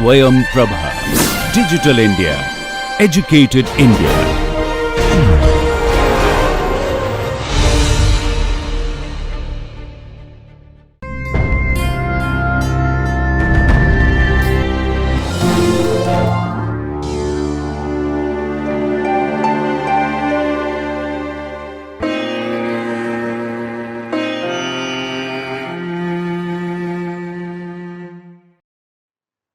Swayam Prabha. Digital India. Educated India.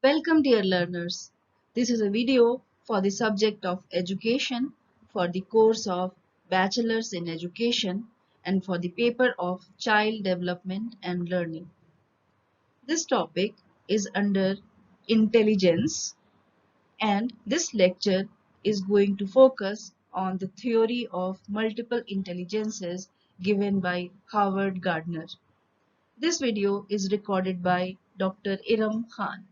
Welcome dear learners. This is a video for the subject of education for the course of Bachelor's in Education and for the paper of Child Development and Learning. This topic is under intelligence and this lecture is going to focus on the theory of multiple intelligences given by Howard Gardner. This video is recorded by Dr. Iram Khan.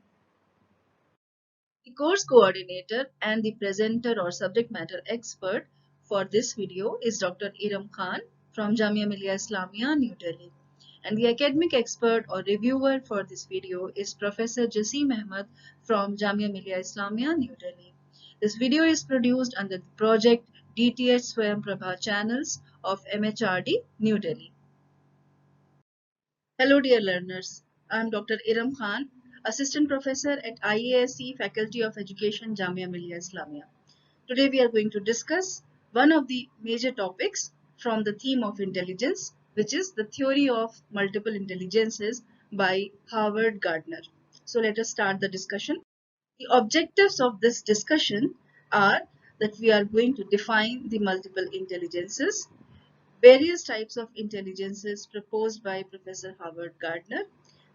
The course coordinator and the presenter or subject matter expert for this video is Dr. Iram Khan from Jamia Millia Islamia, New Delhi. And the academic expert or reviewer for this video is Professor Jasim Ahmed from Jamia Millia Islamia, New Delhi. This video is produced under the project DTH Swayam Prabha channels of MHRD, New Delhi. Hello dear learners, I am Dr. Iram Khan, Assistant Professor at IASC Faculty of Education, Jamia Millia Islamia. Today we are going to discuss one of the major topics from the theme of intelligence, which is the theory of multiple intelligences by Howard Gardner. So let us start the discussion. The objectives of this discussion are that we are going to define the multiple intelligences, various types of intelligences proposed by Professor Howard Gardner,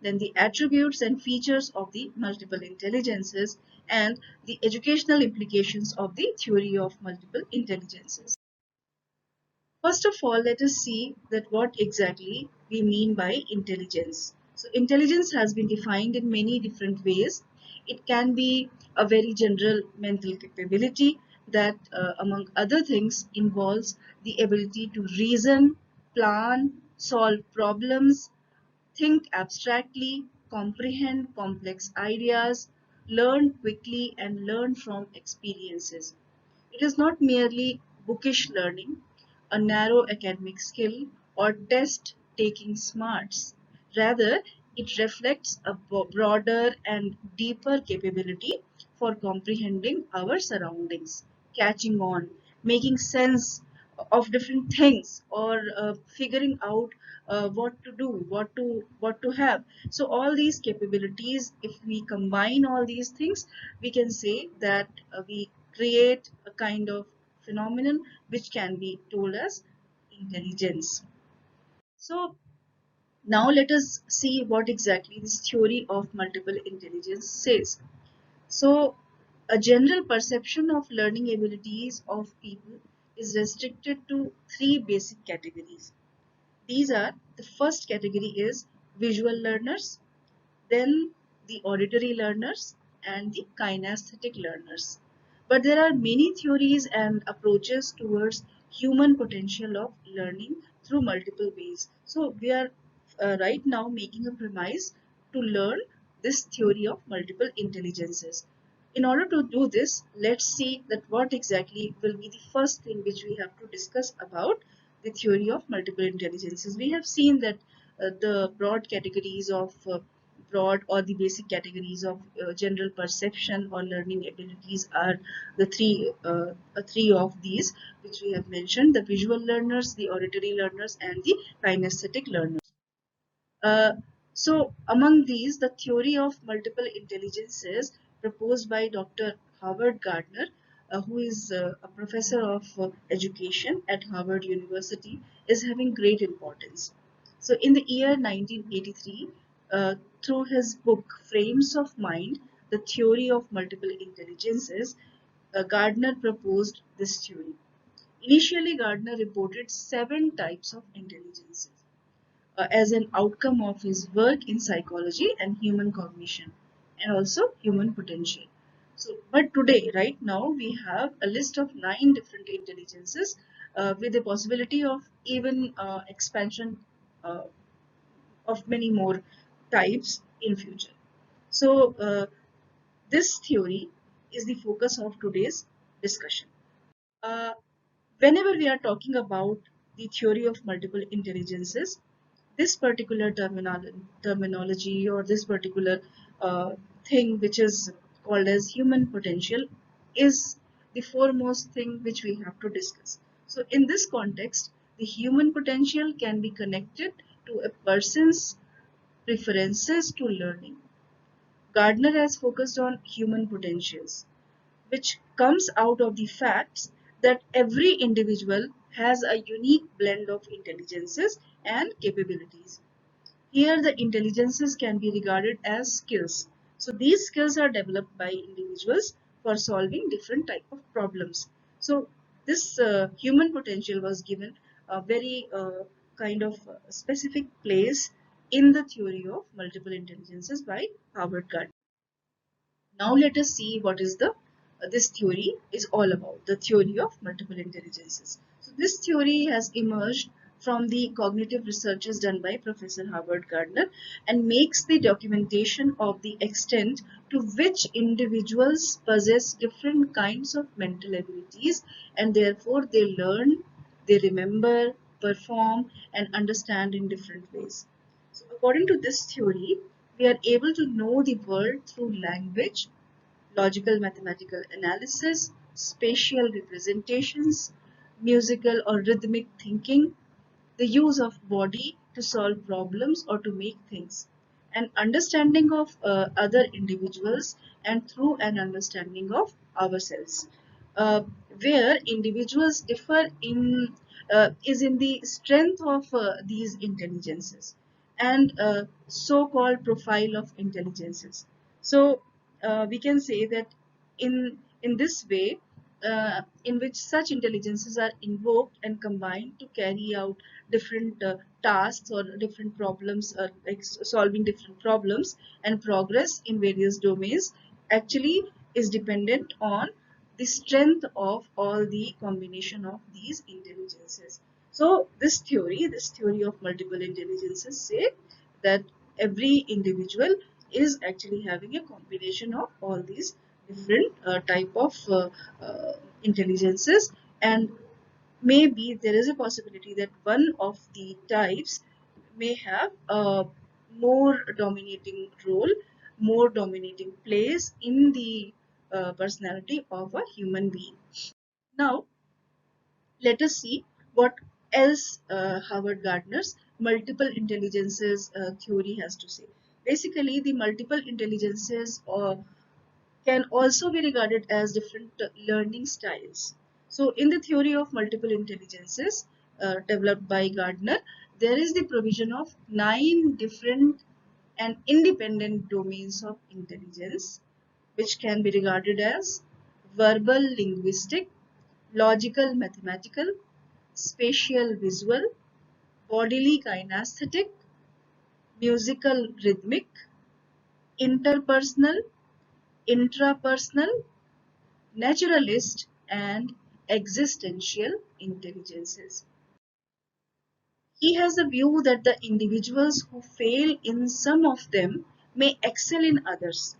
then the attributes and features of the multiple intelligences, and the educational implications of the theory of multiple intelligences. First of all, let us see that what exactly we mean by intelligence. So intelligence has been defined in many different ways. It can be a very general mental capability that among other things involves the ability to reason, plan, solve problems, think abstractly, comprehend complex ideas, learn quickly and learn from experiences. It is not merely bookish learning, a narrow academic skill, or test taking smarts. Rather, it reflects a broader and deeper capability for comprehending our surroundings, catching on, making sense of different things, or figuring out what to do, what to have. So all these capabilities, if we combine all these things, we can say that we create a kind of phenomenon which can be told as intelligence. So now let us see what exactly this theory of multiple intelligence says. So a general perception of learning abilities of people is restricted to three basic categories. These are, the first category is visual learners, then the auditory learners, and the kinesthetic learners. But there are many theories and approaches towards human potential of learning through multiple ways. So we are right now making a premise to learn this theory of multiple intelligences. In order to do this, let's see that what exactly will be the first thing which we have to discuss about the theory of multiple intelligences. We have seen that the broad categories of broad or the basic categories of general perception or learning abilities are the three of these which we have mentioned: the visual learners, the auditory learners, and the kinesthetic learners. uh, so among these, the theory of multiple intelligences proposed by Dr. Howard Gardner, who is a professor of education at Harvard University, is having great importance. So in the year 1983, through his book Frames of Mind, the theory of multiple intelligences, Gardner proposed this theory. Initially, Gardner reported 7 types of intelligences as an outcome of his work in psychology and human cognition and also human potential. So, but today, right now, we have a list of 9 different intelligences with the possibility of even expansion uh, of many more types in future. So, This theory is the focus of today's discussion. Uh, Whenever we are talking about the theory of multiple intelligences, this particular terminology or this particular thing which is called as human potential is the foremost thing which we have to discuss. So in this context, the human potential can be connected to a person's preferences to learning. Gardner has focused on human potentials, which comes out of the facts that every individual has a unique blend of intelligences and capabilities. Here, the intelligences can be regarded as skills. So, these skills are developed by individuals for solving different type of problems. So, this human potential was given a very kind of specific place in the theory of multiple intelligences by Howard Gardner. Now let us see what is the this theory is all about, the theory of multiple intelligences. So this theory has emerged from the cognitive researches done by Professor Howard Gardner and makes the documentation of the extent to which individuals possess different kinds of mental abilities and therefore they learn, they remember, perform and understand in different ways. So according to this theory, we are able to know the world through language, logical mathematical analysis, spatial representations, musical or rhythmic thinking, the use of body to solve problems or to make things, an understanding of other individuals and through an understanding of ourselves. Uh, where individuals differ in is in the strength of these intelligences and so-called profile of intelligences. So we can say that in this way in which such intelligences are invoked and combined to carry out different tasks or different problems like solving different problems and progress in various domains actually is dependent on the strength of all the combination of these intelligences. So this theory of multiple intelligences say that every individual is actually having a combination of all these different type of intelligences, and maybe there is a possibility that one of the types may have a more dominating role, more dominating place in the personality of a human being. Now, let us see what else Howard Gardner's multiple intelligences theory has to say. Basically, the multiple intelligences can also be regarded as different learning styles. So, in the theory of multiple intelligences developed by Gardner, there is the provision of 9 different and independent domains of intelligence, which can be regarded as verbal linguistic, logical mathematical, spatial visual, bodily kinesthetic, musical rhythmic, interpersonal, intrapersonal, naturalist, and existential intelligences. He has a view that the individuals who fail in some of them may excel in others.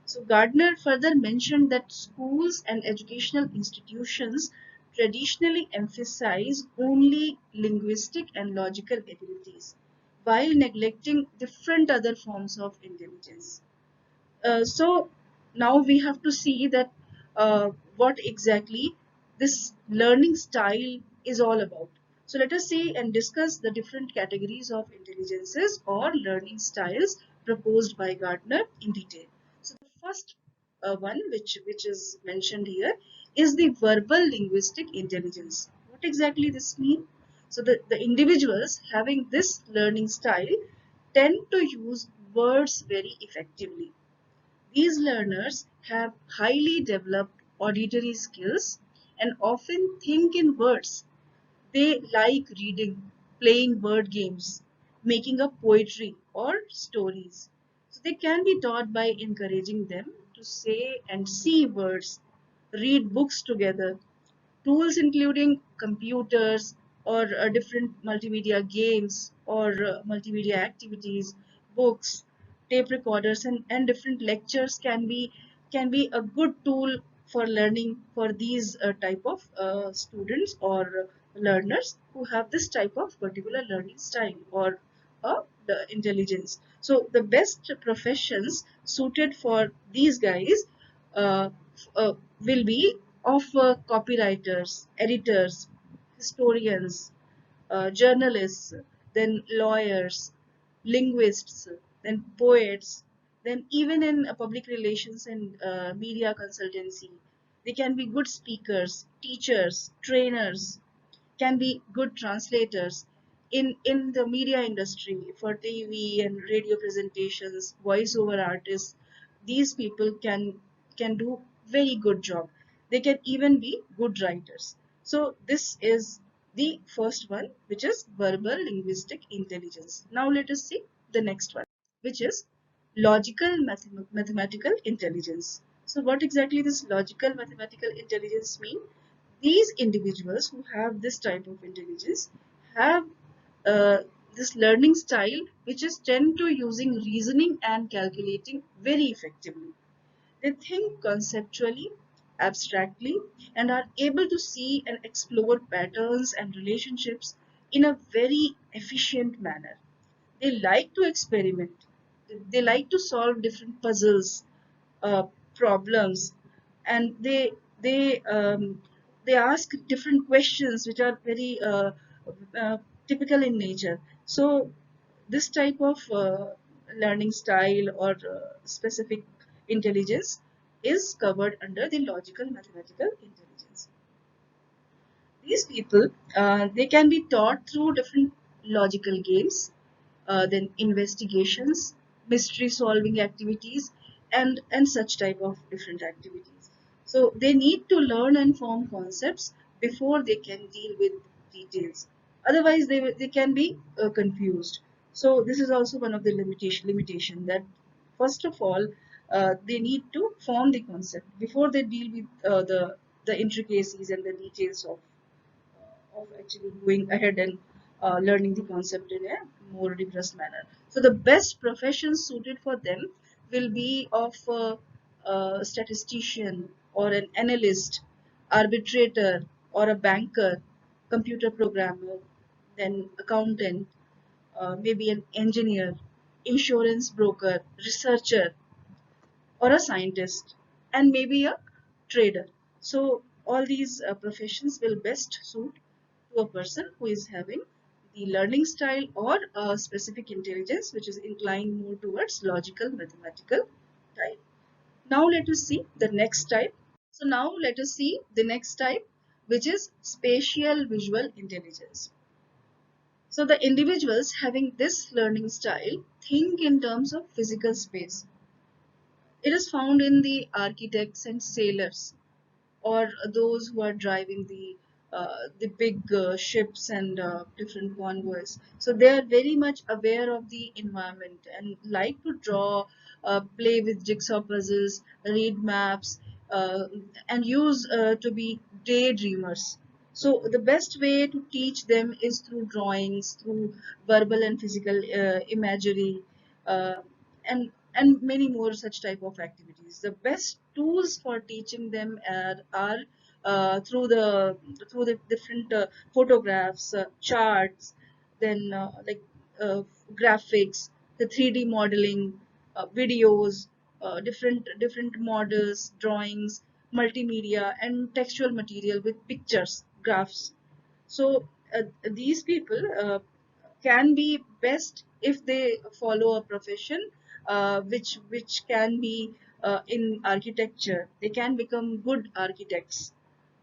So Gardner further mentioned that schools and educational institutions traditionally emphasize only linguistic and logical abilities while neglecting different other forms of intelligence. So now we have to see that what exactly this learning style is all about. So let us see and discuss the different categories of intelligences or learning styles proposed by Gardner in detail. So the first one which is mentioned here is the verbal linguistic intelligence. What exactly this mean? So the individuals having this learning style tend to use words very effectively. These learners have highly developed auditory skills and often think in words. They like reading, playing word games, making up poetry or stories. So they can be taught by encouraging them to say and see words, read books together. Tools including computers or different multimedia games or multimedia activities, books, tape recorders and different lectures can be a good tool for learning for these type of students or learners who have this type of particular learning style or the intelligence. So the best professions suited for these guys uh, will be of copywriters, editors, historians, journalists, then lawyers, linguists, then poets, then even in public relations and media consultancy. They can be good speakers, teachers, trainers, can be good translators in the media industry for TV and radio presentations, voiceover artists. These people can do very good job. They can even be good writers. So this is the first one, which is verbal linguistic intelligence. Now let us see the next one, which is logical mathematical intelligence. So what exactly this logical mathematical intelligence mean? These individuals who have this type of intelligence have uh, this learning style which is tend to using reasoning and calculating very effectively. They think conceptually, abstractly, and are able to see and explore patterns and relationships in a very efficient manner. They like to experiment. They like to solve different puzzles, uh, problems, and they ask different questions which are very uh, typical in nature. So this type of learning style or specific intelligence is covered under the logical mathematical intelligence. These people, they can be taught through different logical games, then investigations, mystery solving activities, and such type of different activities. So they need to learn and form concepts before they can deal with details. Otherwise, they can be confused. So this is also one of the limitation that first of all they need to form the concept before they deal with the intricacies and the details of actually going ahead and learning the concept in a more rigorous manner. So the best professions suited for them will be of a statistician or an analyst, arbitrator or a banker, computer programmer, then accountant, maybe an engineer, insurance broker, researcher, or a scientist, and maybe a trader. So all these professions will best suit to a person who is having the learning style or a specific intelligence which is inclined more towards logical mathematical type. Now let us see the next type. So now let us see the next type, which is spatial visual intelligence. So the individuals having this learning style think in terms of physical space. It is found in the architects and sailors, or those who are driving the big ships and different convoys. So they are very much aware of the environment and like to draw, play with jigsaw puzzles, read maps, uh, and use to be daydreamers. So the best way to teach them is through drawings, through verbal and physical imagery, uh, and many more such type of activities. The best tools for teaching them are through the different photographs, charts, then graphics, the 3D modeling, videos, different models, drawings, multimedia, and textual material with pictures, graphs. So these people can be best if they follow a profession which can be in architecture. They can become good architects,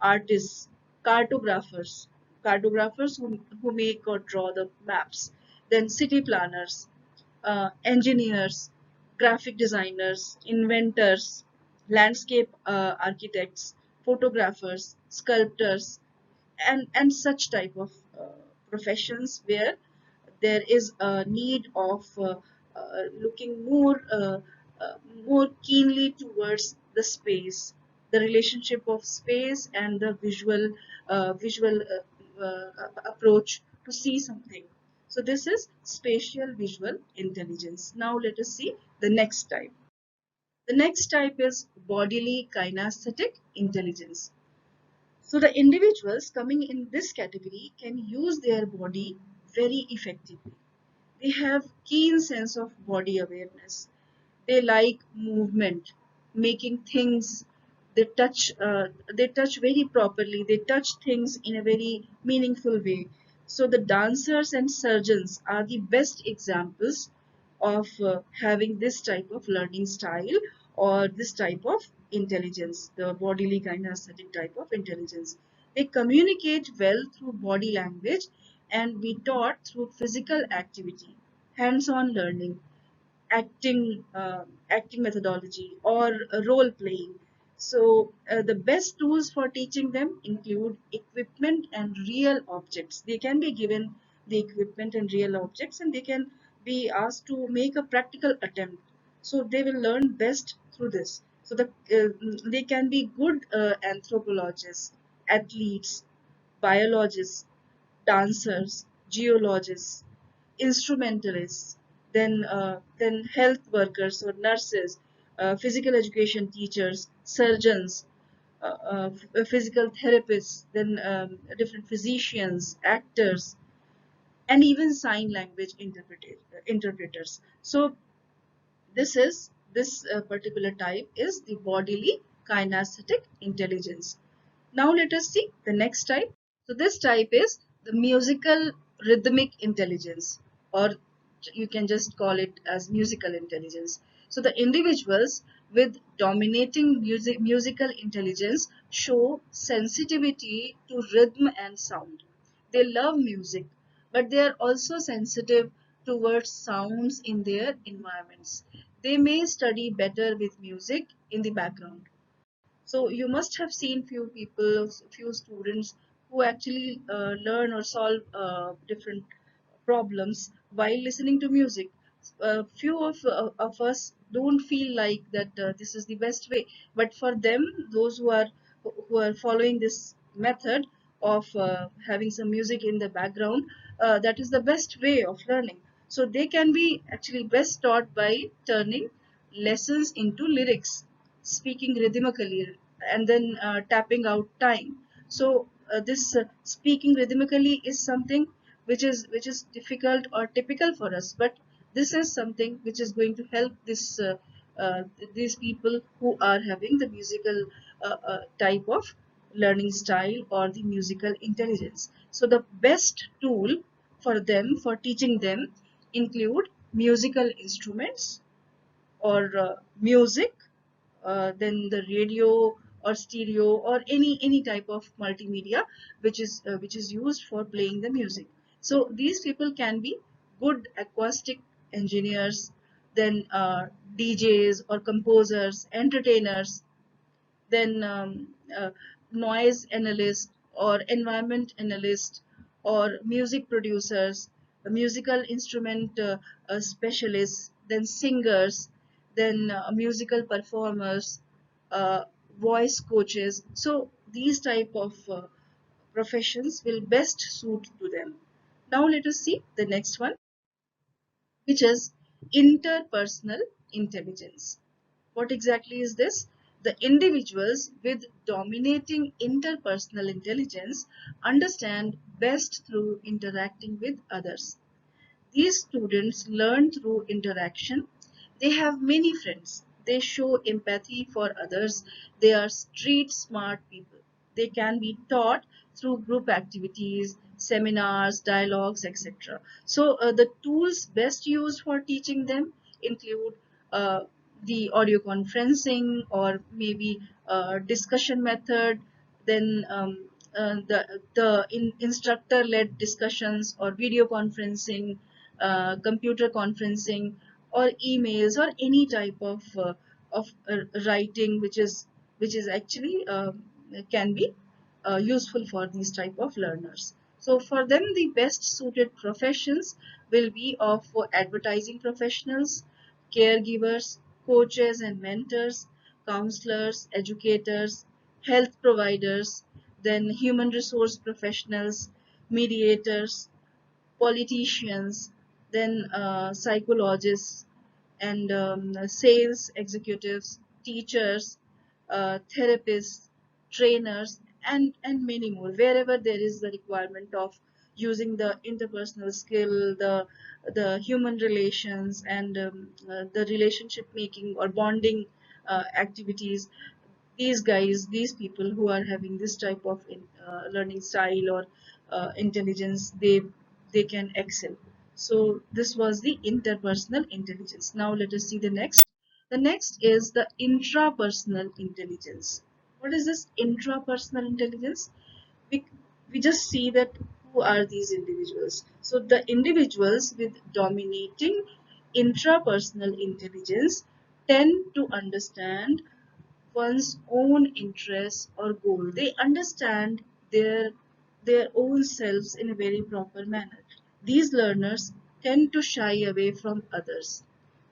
artists, cartographers, who make or draw the maps, then city planners, engineers, graphic designers, inventors, landscape architects, photographers, sculptors, and such type of professions where there is a need of looking more keenly towards the space, the relationship of space and the visual approach to see something. So this is spatial visual intelligence. Now let us see the next type. The next type is bodily kinesthetic intelligence. So the individuals coming in this category can use their body very effectively. They have keen sense of body awareness. They like movement, making things. They touch very properly. They touch things in a very meaningful way. So the dancers and surgeons are the best examples of having this type of learning style or this type of intelligence, the bodily kinesthetic type of intelligence. They communicate well through body language and be taught through physical activity, hands-on learning, acting methodology, or role playing. So the best tools for teaching them include equipment and real objects. They can be given the equipment and real objects, and they can be asked to make a practical attempt. So they will learn best through this. So they can be good anthropologists, athletes, biologists, dancers, geologists, instrumentalists, then health workers or nurses, physical education teachers, surgeons, physical therapists, then different physicians, actors, and even sign language interpreters. So this particular type is the bodily kinesthetic intelligence. Now let us see the next type. So this type is the musical rhythmic intelligence, or you can just call it as musical intelligence. So the individuals with dominating musical intelligence show sensitivity to rhythm and sound. They love music, but they are also sensitive towards sounds in their environments. They may study better with music in the background. So you must have seen few people, few students who actually learn or solve different problems while listening to music. Few of us don't feel like that this is the best way, but for them, those who are following this method of having some music in the background, that is the best way of learning. So they can be actually best taught by turning lessons into lyrics, speaking rhythmically, and then tapping out time. So this speaking rhythmically is something which is difficult or typical for us, but this is something which is going to help uh, these people who are having the musical type of learning style or the musical intelligence. So the best tool for them for teaching them include musical instruments or music, then the radio or stereo or any type of multimedia which is used for playing the music. So these people can be good acoustic engineers, then DJs or composers, entertainers, then noise analyst or environment analyst or music producers, musical instrument specialists, then singers, then musical performers, uh, voice coaches. So these type of professions will best suit to them. Now let us see the next one, which is interpersonal intelligence. What exactly is this? The individuals with dominating interpersonal intelligence understand best through interacting with others. These students learn through interaction. They have many friends. They show empathy for others. They are street smart people. They can be taught through group activities, seminars, dialogues, etc. So the tools best used for teaching them include uh, the audio conferencing or maybe discussion method, then instructor-led discussions or video conferencing, computer conferencing, or emails, or any type of writing which is actually can be useful for these type of learners. So for them, the best suited professions will be of for advertising professionals, caregivers, coaches and mentors, counselors, educators, health providers, then human resource professionals, mediators, politicians, then psychologists, and sales executives, teachers, therapists, trainers, and many more. Wherever there is the requirement of using the interpersonal skill, the human relations, and the relationship making or bonding activities, these guys, these people who are having this type of learning style or intelligence, they can excel. So this was the interpersonal intelligence. Now let us see the next. The next is the intrapersonal intelligence. What is this intrapersonal intelligence? we, we just see that who are these individuals. So the individuals with dominating intrapersonal intelligence tend to understand one's own interests or goal. They understand their their own selves in a very proper manner. These learners tend to shy away from others.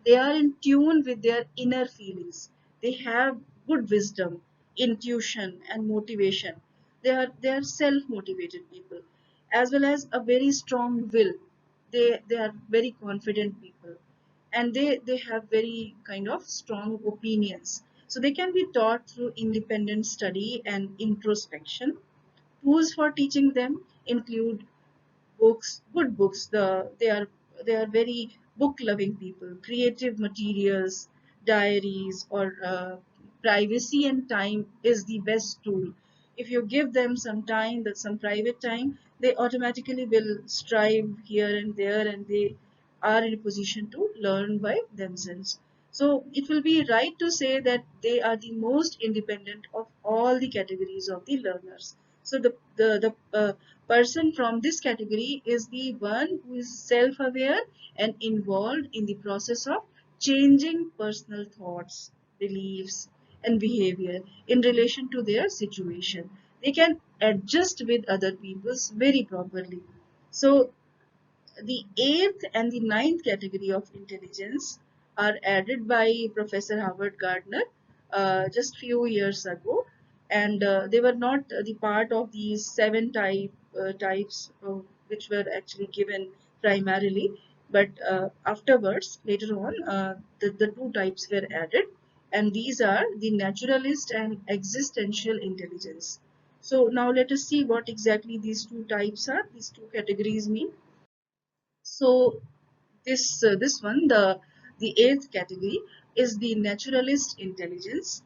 They are in tune with their inner feelings. They have good wisdom, intuition, and motivation. They are self-motivated people, as well as a very strong will. They are very confident people, and they have very kind of strong opinions. So they can be taught through independent study and introspection. Tools for teaching them include books, good books. They are very book loving people. Creative materials, diaries, or privacy and time is the best tool. If you give them some time, that some private time, they automatically will strive here and there, and they are in a position to learn by themselves. So it will be right to say that they are the most independent of all the categories of the learners. So the person from this category is the one who is self-aware and involved in the process of changing personal thoughts, beliefs, and behavior in relation to their situation. They can adjust with other people's very properly. So the eighth and the ninth category of intelligence are added by Professor Howard Gardner just few years ago, and they were not the part of these seven types which were actually given primarily, but afterwards, later on, the two types were added, and these are the naturalist and existential intelligence. So now let us see what exactly these two types are, these two categories mean. So this one, the eighth category, is the naturalist intelligence.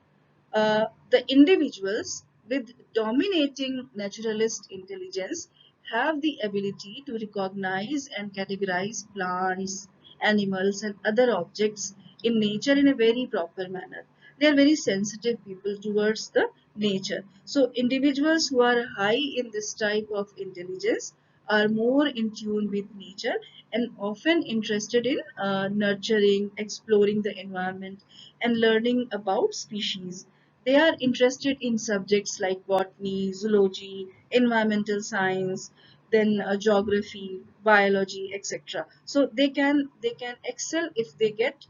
The individuals with dominating naturalist intelligence have the ability to recognize and categorize plants, animals, and other objects in nature in a very proper manner. They are very sensitive people towards the nature. So individuals who are high in this type of intelligence are more in tune with nature and often interested in nurturing, exploring the environment, and learning about species. They are interested in subjects like botany, zoology, environmental science, then geography, biology, etc. So they can excel if they get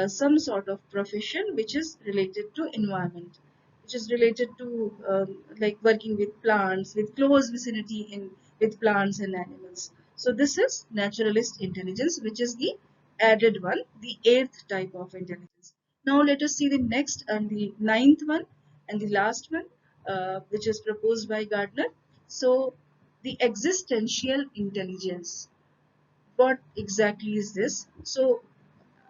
some sort of profession which is related to environment, which is related to like working with plants, with close vicinity in with plants and animals. So this is naturalist intelligence, which is the added one, the eighth type of intelligence. Now let us see the next and the ninth one and the last one, which is proposed by Gardner. So the existential intelligence. What exactly is this? So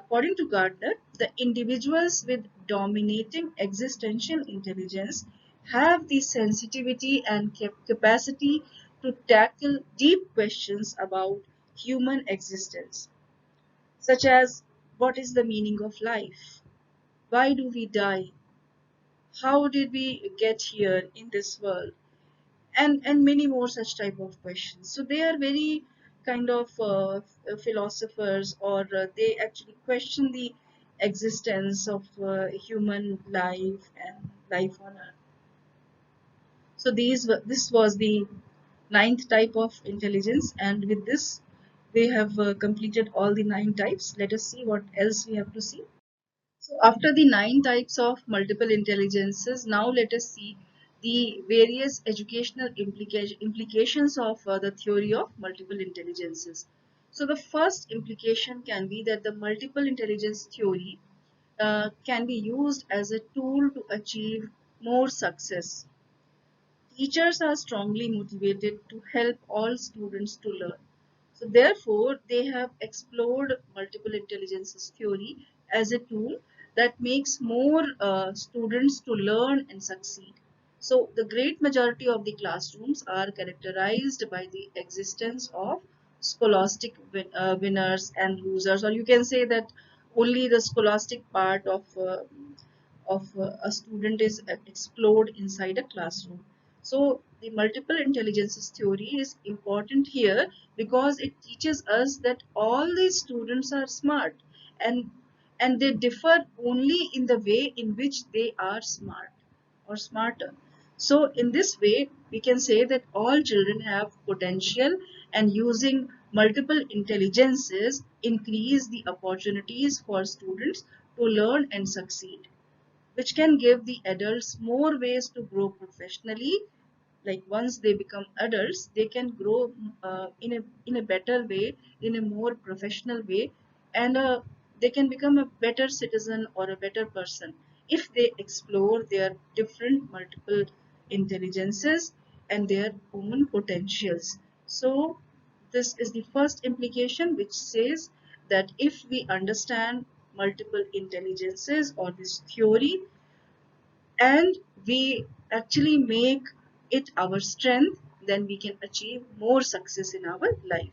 according to Gardner, the individuals with dominating existential intelligence have the sensitivity and capacity to tackle deep questions about human existence, such as what is the meaning of life? Why do we die? How did we get here in this world? And many more such type of questions. So they are very kind of philosophers, or they actually question the existence of human life and life on earth. So this was the ninth type of intelligence, and with this we have completed all the nine types. Let us see what else we have to see. So after the nine types of multiple intelligences, now let us see the various educational implications of the theory of multiple intelligences. So the first implication can be that the multiple intelligence theory can be used as a tool to achieve more success. Teachers are strongly motivated to help all students to learn. So therefore, they have explored multiple intelligences theory as a tool that makes more students to learn and succeed. So the great majority of the classrooms are characterized by the existence of scholastic winners and losers, or you can say that only the scholastic part of a student is explored inside a classroom. So the multiple intelligences theory is important here because it teaches us that all these students are smart, and and they differ only in the way in which they are smart or smarter. So in this way, we can say that all children have potential, and using multiple intelligences increase the opportunities for students to learn and succeed, which can give the adults more ways to grow professionally. Like once they become adults, they can grow in a better way, in a more professional way, and they can become a better citizen or a better person if they explore their different multiple intelligences and their own potentials. So this is the first implication, which says that if we understand multiple intelligences or this theory, and we actually make it our strength, then we can achieve more success in our life.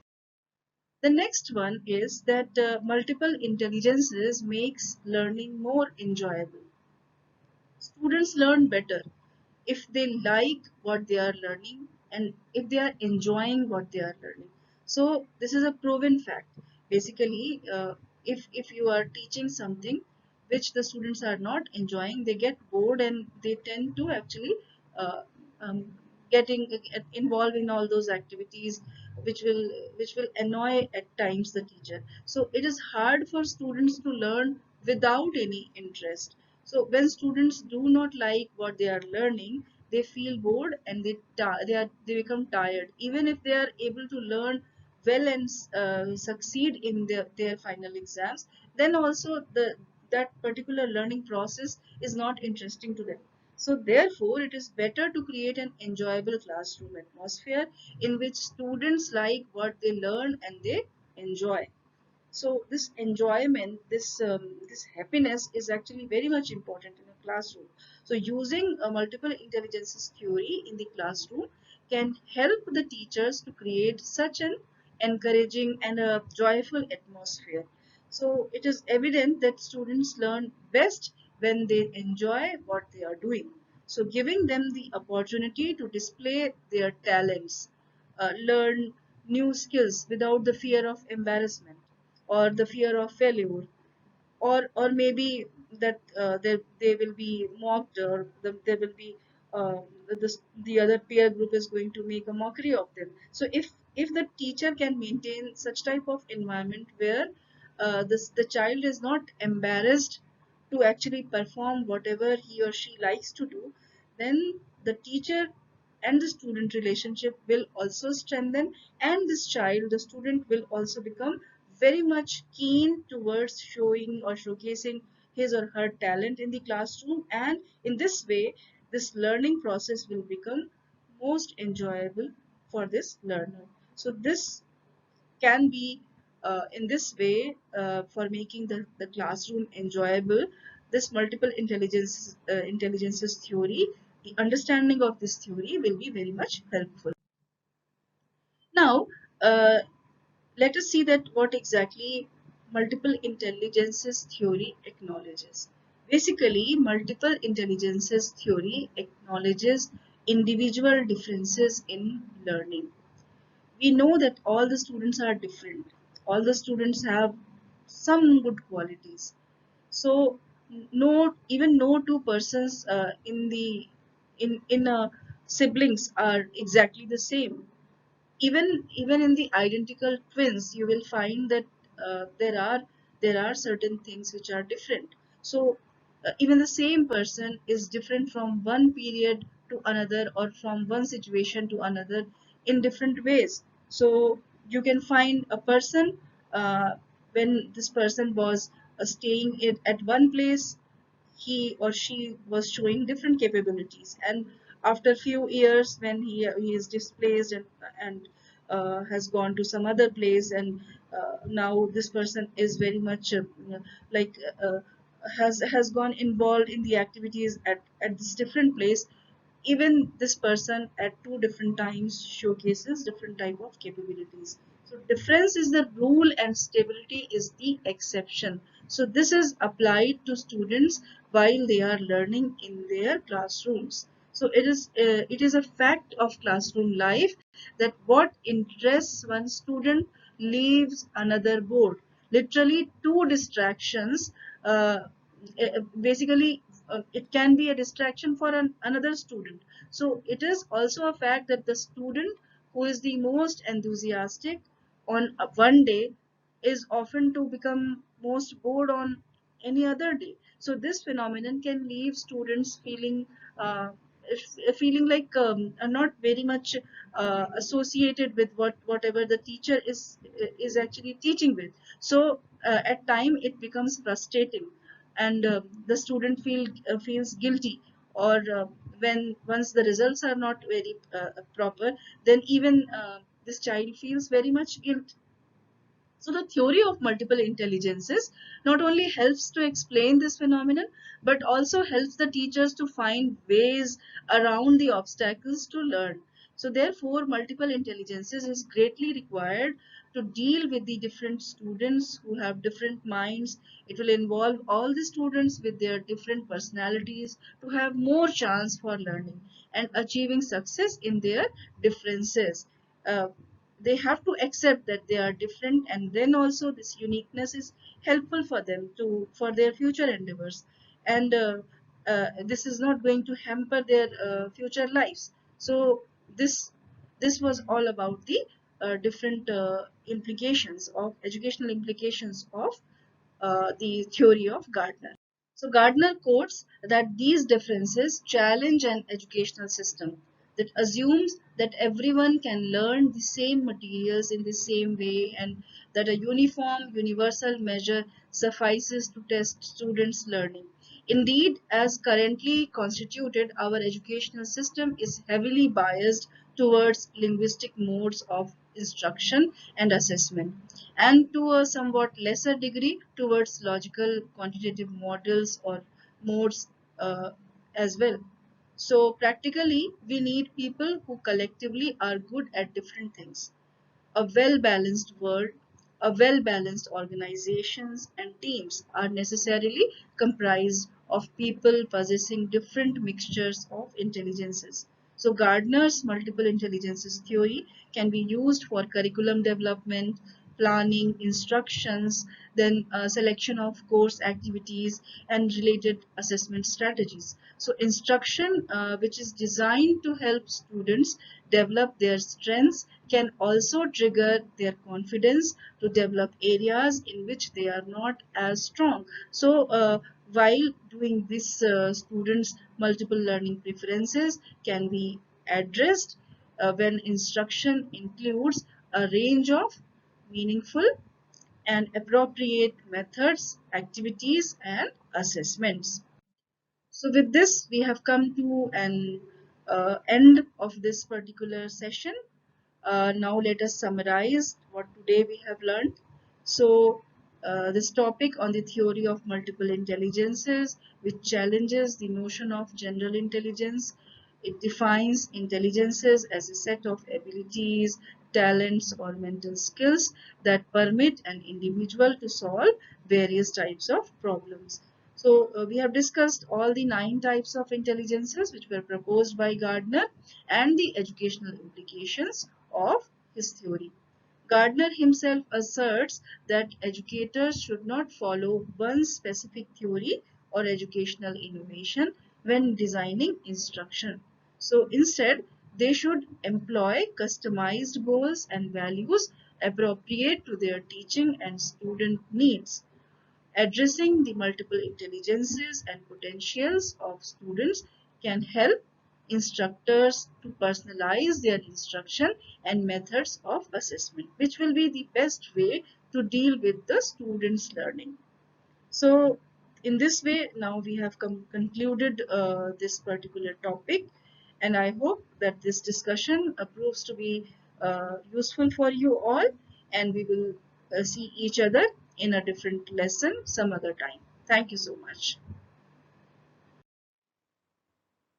The next one is that multiple intelligences makes learning more enjoyable. Students learn better if they like what they are learning and if they are enjoying what they are learning. So this is a proven fact. Basically, if you are teaching something which the students are not enjoying, they get bored and they tend to actually uh, um, getting involved in all those activities which will annoy at times the teacher. So it is hard for students to learn without any interest. So when students do not like what they are learning, they feel bored and they become tired. Even if they are able to learn well and succeed in their final exams, then also that particular learning process is not interesting to them. So therefore, it is better to create an enjoyable classroom atmosphere in which students like what they learn and they enjoy. So this enjoyment, this happiness is actually very much important in a classroom. So using a multiple intelligences theory in the classroom can help the teachers to create such an encouraging and a joyful atmosphere. So it is evident that students learn best when they enjoy what they are doing. So giving them the opportunity to display their talents, learn new skills without the fear of embarrassment or the fear of failure, or maybe that they will be mocked, or there will be uh, the other peer group is going to make a mockery of them. So if the teacher can maintain such type of environment where the child is not embarrassed to actually perform whatever he or she likes to do, then the teacher and the student relationship will also strengthen, and this child, the student, will also become very much keen towards showing or showcasing his or her talent in the classroom, and in this way this learning process will become most enjoyable for this learner. So this can be in this way, for making the classroom enjoyable, this multiple intelligences theory, the understanding of this theory will be very much helpful. Now, let us see that what exactly multiple intelligences theory acknowledges. Basically, multiple intelligences theory acknowledges individual differences in learning. We know that all the students are different. All the students have some good qualities. So no, even no two persons in siblings are exactly the same. Even in the identical twins, you will find that there are certain things which are different. So even the same person is different from one period to another, or from one situation to another, in different ways. So you can find a person, when this person was staying at one place, he or she was showing different capabilities, and after few years when he is displaced and has gone to some other place, and now this person is very much like has gone involved in the activities at this different place. Even this person at two different times showcases different type of capabilities. So difference is the rule and stability is the exception. So this is applied to students while they are learning in their classrooms. So it is a fact of classroom life that what interests one student leaves another bored. Literally two distractions, basically it can be a distraction for another student. So it is also a fact that the student who is the most enthusiastic on one day is often to become most bored on any other day. So this phenomenon can leave students uh, feeling like are not very much associated with whatever the teacher is actually teaching with. So at time it becomes frustrating, and the student feels guilty, or when once the results are not very proper, then even this child feels very much guilt. So the theory of multiple intelligences not only helps to explain this phenomenon, but also helps the teachers to find ways around the obstacles to learn. So therefore, multiple intelligences is greatly required to deal with the different students who have different minds. It will involve all the students with their different personalities to have more chance for learning and achieving success in their differences. Uh, they have to accept that they are different, and then also this uniqueness is helpful for them to for their future endeavors, and this is not going to hamper their future lives. So this was all about the different implications of educational implications of the theory of Gardner. So Gardner quotes that these differences challenge an educational system that assumes that everyone can learn the same materials in the same way, and that a uniform, universal measure suffices to test students' learning. Indeed, as currently constituted, our educational system is heavily biased towards linguistic modes of instruction and assessment, and to a somewhat lesser degree towards logical quantitative models or modes uh, as well. So practically, we need people who collectively are good at different things. A well-balanced world, a well-balanced organizations and teams are necessarily comprised of people possessing different mixtures of intelligences. So Gardner's multiple intelligences theory can be used for curriculum development, planning, instructions, then selection of course activities and related assessment strategies. So instruction, which is designed to help students develop their strengths, can also trigger their confidence to develop areas in which they are not as strong. So while doing this, students multiple learning preferences can be addressed when instruction includes a range of meaningful and appropriate methods, activities, and assessments. So with this, we have come to an end of this particular session. Now let us summarize what today we have learned. So this topic on the theory of multiple intelligences, which challenges the notion of general intelligence. It defines intelligences as a set of abilities, talents, or mental skills that permit an individual to solve various types of problems. So we have discussed all the 9 types of intelligences which were proposed by Gardner and the educational implications of his theory. Gardner himself asserts that educators should not follow one specific theory or educational innovation when designing instruction. So instead, they should employ customized goals and values appropriate to their teaching and student needs. Addressing the multiple intelligences and potentials of students can help instructors to personalize their instruction and methods of assessment, which will be the best way to deal with the students' learning. So, in this way, now we have concluded this particular topic, and I hope that this discussion proves to be useful for you all, and we will see each other in a different lesson some other time. Thank you so much.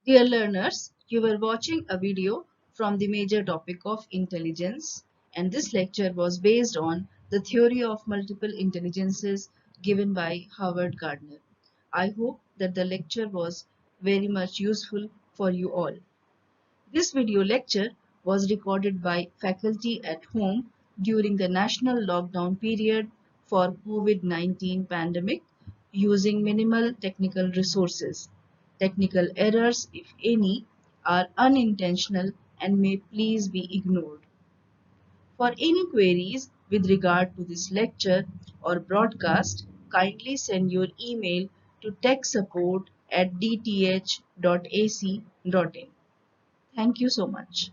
Dear learners, you were watching a video from the major topic of intelligence, and this lecture was based on the theory of multiple intelligences given by Howard Gardner. I hope that the lecture was very much useful for you all. This video lecture was recorded by faculty at home during the national lockdown period for COVID-19 pandemic using minimal technical resources. Technical errors, if any, are unintentional and may please be ignored. For any queries with regard to this lecture or broadcast, kindly send your email to techsupport@dth.ac.in. Thank you so much.